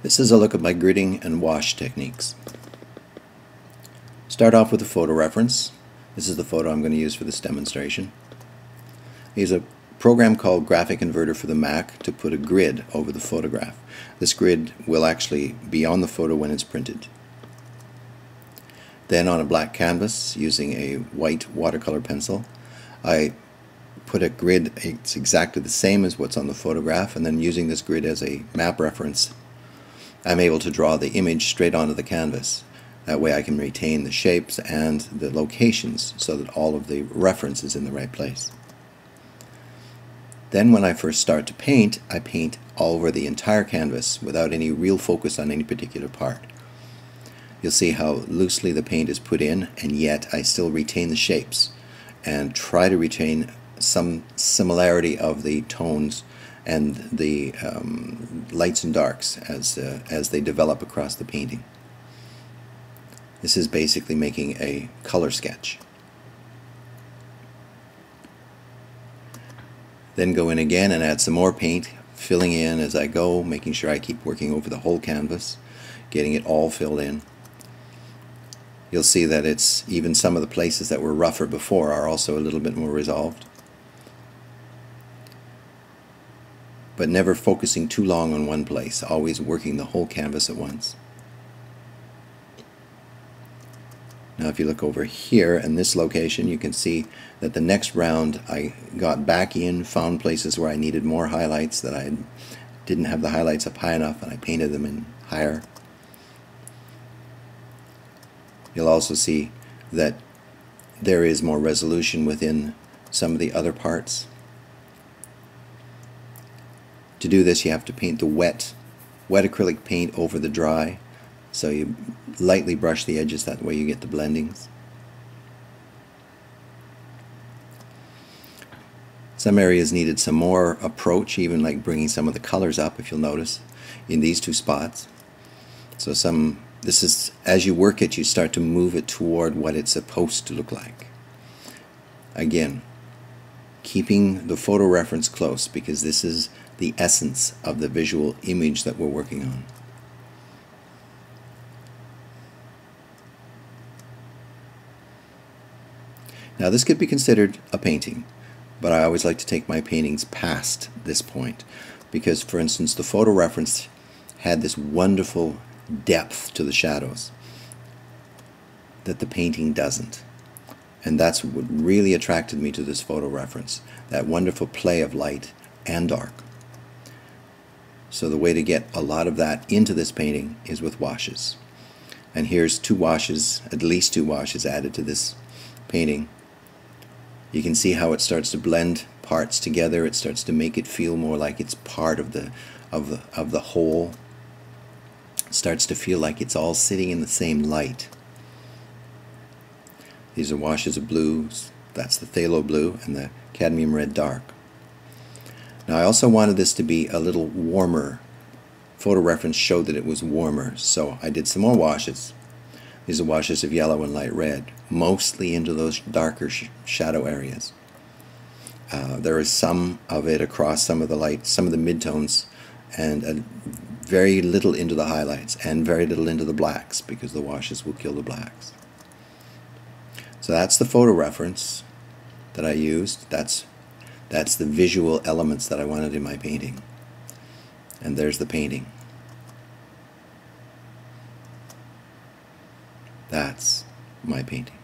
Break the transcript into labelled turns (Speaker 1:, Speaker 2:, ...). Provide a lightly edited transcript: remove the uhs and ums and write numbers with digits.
Speaker 1: This is a look at my gridding and wash techniques. Start off with a photo reference. This is the photo I'm going to use for this demonstration. I use a program called Graphic Converter for the Mac to put a grid over the photograph. This grid will actually be on the photo when it's printed. Then on a black canvas, using a white watercolor pencil, I put a grid. It's exactly the same as what's on the photograph, and then using this grid as a map reference, I'm able to draw the image straight onto the canvas. That way I can retain the shapes and the locations so that all of the reference is in the right place. Then when I first start to paint, I paint all over the entire canvas without any real focus on any particular part. You'll see how loosely the paint is put in, and yet I still retain the shapes and try to retain some similarity of the tones and the lights and darks as they develop across the painting. This is basically making a color sketch. Then go in again and add some more paint, filling in as I go, making sure I keep working over the whole canvas, getting it all filled in. You'll see that it's even some of the places that were rougher before are also a little bit more resolved. But never focusing too long on one place, always working the whole canvas at once. Now if you look over here in this location, you can see that the next round I got back in, found places where I needed more highlights, that I didn't have the highlights up high enough, and I painted them in higher. You'll also see that there is more resolution within some of the other parts. To do this, you have to paint the wet acrylic paint over the dry. So you lightly brush the edges, that way you get the blendings. Some areas needed some more approach, even like bringing some of the colors up, if you'll notice, in these two spots. So this is, as you work it, you start to move it toward what it's supposed to look like. Again, keeping the photo reference close, because this is the essence of the visual image that we're working on. Now this could be considered a painting, but I always like to take my paintings past this point, because for instance the photo reference had this wonderful depth to the shadows that the painting doesn't. And that's what really attracted me to this photo reference, that wonderful play of light and dark. So the way to get a lot of that into this painting is with washes. And here's two washes, at least two washes added to this painting. You can see how it starts to blend parts together. It starts to make it feel more like it's part of the whole. It starts to feel like it's all sitting in the same light. These are washes of blues. That's the phthalo blue and the cadmium red dark. Now I also wanted this to be a little warmer. Photo reference showed that it was warmer, so I did some more washes. These are washes of yellow and light red, mostly into those darker shadow areas. There is some of it across some of the light, some of the midtones, and very little into the highlights, and very little into the blacks, because the washes will kill the blacks. So that's the photo reference that I used. That's the visual elements that I wanted in my painting. And there's the painting. That's my painting.